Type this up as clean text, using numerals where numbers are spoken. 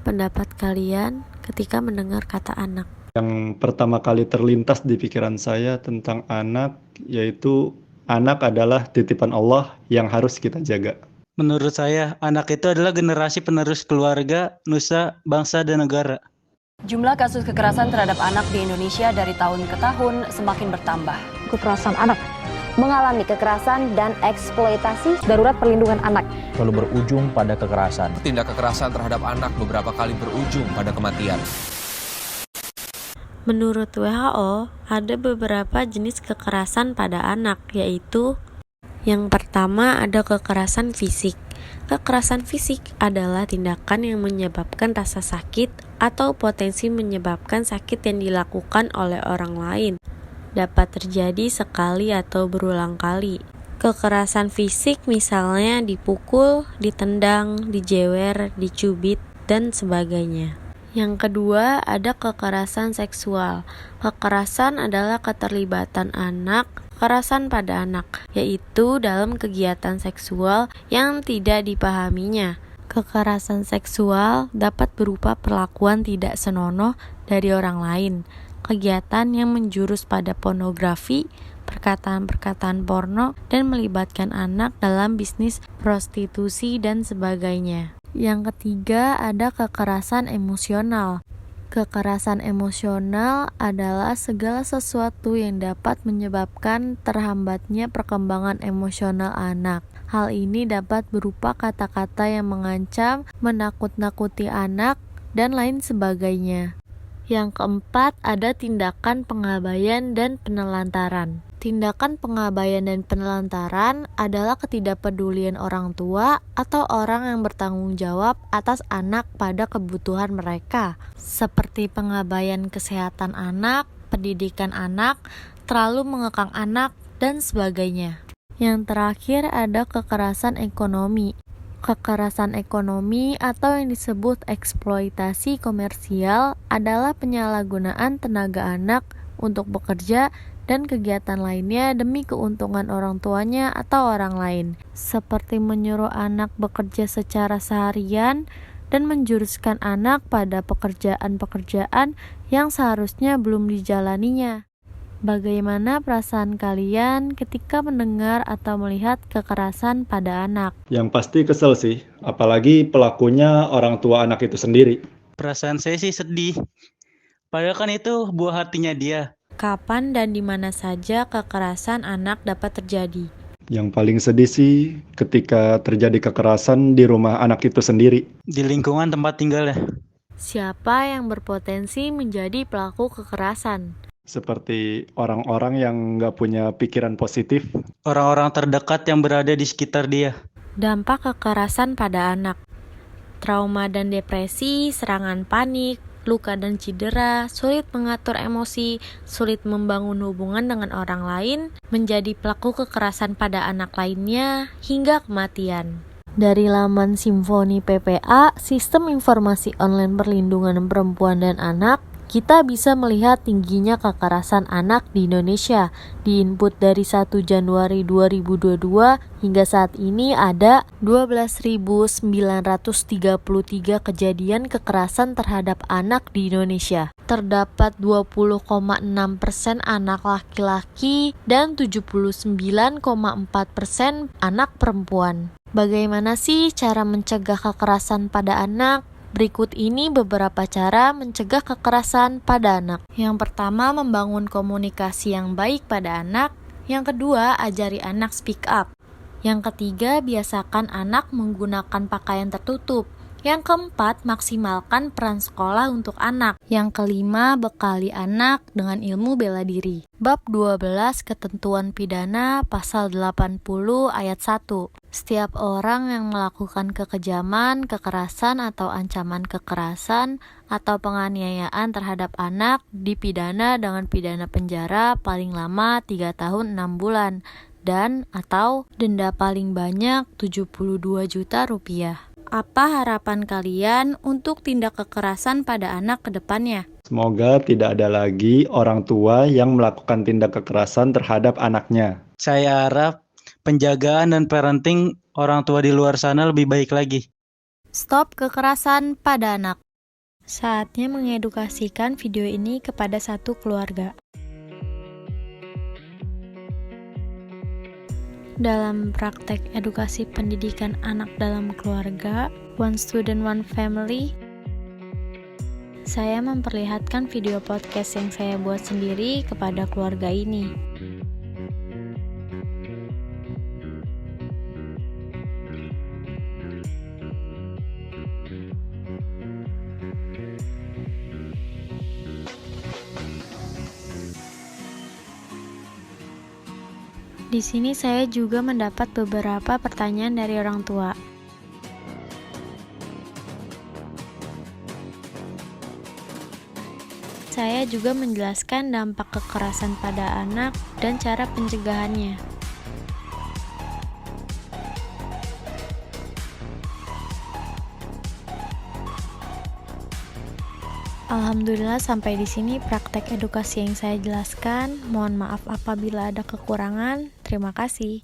Pendapat kalian ketika mendengar kata anak? Yang pertama kali terlintas di pikiran saya tentang anak, yaitu anak adalah titipan Allah yang harus kita jaga. Menurut saya, anak itu adalah generasi penerus keluarga, nusa, bangsa, dan negara. Jumlah kasus kekerasan terhadap anak di Indonesia dari tahun ke tahun semakin bertambah. Kekerasan anak mengalami kekerasan dan eksploitasi darurat perlindungan anak. Selalu berujung pada kekerasan. Tindak kekerasan terhadap anak beberapa kali berujung pada kematian. Menurut WHO, ada beberapa jenis kekerasan pada anak, yaitu yang pertama ada kekerasan fisik. Kekerasan fisik adalah tindakan yang menyebabkan rasa sakit atau potensi menyebabkan sakit yang dilakukan oleh orang lain. Dapat terjadi sekali atau berulang kali. Kekerasan fisik misalnya dipukul, ditendang, dijewer, dicubit, dan sebagainya. Yang kedua ada kekerasan seksual. Kekerasan adalah keterlibatan kekerasan pada anak, yaitu dalam kegiatan seksual yang tidak dipahaminya. Kekerasan seksual dapat berupa perlakuan tidak senonoh dari orang lain, kegiatan yang menjurus pada pornografi, perkataan-perkataan porno, dan melibatkan anak dalam bisnis prostitusi dan sebagainya. Yang ketiga ada kekerasan emosional. Kekerasan emosional adalah segala sesuatu yang dapat menyebabkan terhambatnya perkembangan emosional anak. Hal ini dapat berupa kata-kata yang mengancam, menakut-nakuti anak, dan lain sebagainya. Yang keempat ada tindakan pengabaian dan penelantaran. Tindakan pengabaian dan penelantaran adalah ketidakpedulian orang tua atau orang yang bertanggung jawab atas anak pada kebutuhan mereka, seperti pengabaian kesehatan anak, pendidikan anak, terlalu mengekang anak, dan sebagainya. Yang terakhir ada kekerasan ekonomi. Kekerasan ekonomi atau yang disebut eksploitasi komersial adalah penyalahgunaan tenaga anak untuk bekerja dan kegiatan lainnya demi keuntungan orang tuanya atau orang lain, seperti menyuruh anak bekerja secara seharian dan menjuruskan anak pada pekerjaan-pekerjaan yang seharusnya belum dijalaninya. Bagaimana perasaan kalian ketika mendengar atau melihat kekerasan pada anak? Yang pasti kesel sih, apalagi pelakunya orang tua anak itu sendiri. Perasaan saya sih sedih. Padahal kan itu buah hatinya dia. Kapan dan di mana saja kekerasan anak dapat terjadi? Yang paling sedih sih ketika terjadi kekerasan di rumah anak itu sendiri. Di lingkungan tempat tinggalnya. Siapa yang berpotensi menjadi pelaku kekerasan? Seperti orang-orang yang nggak punya pikiran positif. Orang-orang terdekat yang berada di sekitar dia. Dampak kekerasan pada anak. Trauma dan depresi, serangan panik, luka dan cedera, sulit mengatur emosi, sulit membangun hubungan dengan orang lain, menjadi pelaku kekerasan pada anak lainnya, hingga kematian. Dari laman Simfoni PPA, Sistem Informasi Online Perlindungan Perempuan dan Anak, kita bisa melihat tingginya kekerasan anak di Indonesia. Di input dari 1 Januari 2022 hingga saat ini ada 12.933 kejadian kekerasan terhadap anak di Indonesia. Terdapat 20,6% anak laki-laki dan 79,4% anak perempuan. Bagaimana sih cara mencegah kekerasan pada anak? Berikut ini beberapa cara mencegah kekerasan pada anak. Yang pertama, membangun komunikasi yang baik pada anak. Yang kedua, ajari anak speak up. Yang ketiga, biasakan anak menggunakan pakaian tertutup. Yang keempat, maksimalkan peran sekolah untuk anak. Yang kelima, bekali anak dengan ilmu bela diri. Bab 12 Ketentuan Pidana Pasal 80 Ayat 1. Setiap orang yang melakukan kekejaman, kekerasan atau ancaman kekerasan atau penganiayaan terhadap anak dipidana dengan pidana penjara paling lama 3 tahun 6 bulan dan atau denda paling banyak 72 juta rupiah. Apa harapan kalian untuk tindak kekerasan pada anak ke depannya? Semoga tidak ada lagi orang tua yang melakukan tindak kekerasan terhadap anaknya. Saya harap penjagaan dan parenting orang tua di luar sana lebih baik lagi. Stop kekerasan pada anak. Saatnya mengedukasikan video ini kepada satu keluarga. Dalam praktek edukasi pendidikan anak dalam keluarga, One Student One Family, saya memperlihatkan video podcast yang saya buat sendiri kepada keluarga ini. Di sini saya juga mendapat beberapa pertanyaan dari orang tua. Saya juga menjelaskan dampak kekerasan pada anak dan cara pencegahannya. Alhamdulillah sampai di sini praktek edukasi yang saya jelaskan. Mohon maaf apabila ada kekurangan. Terima kasih.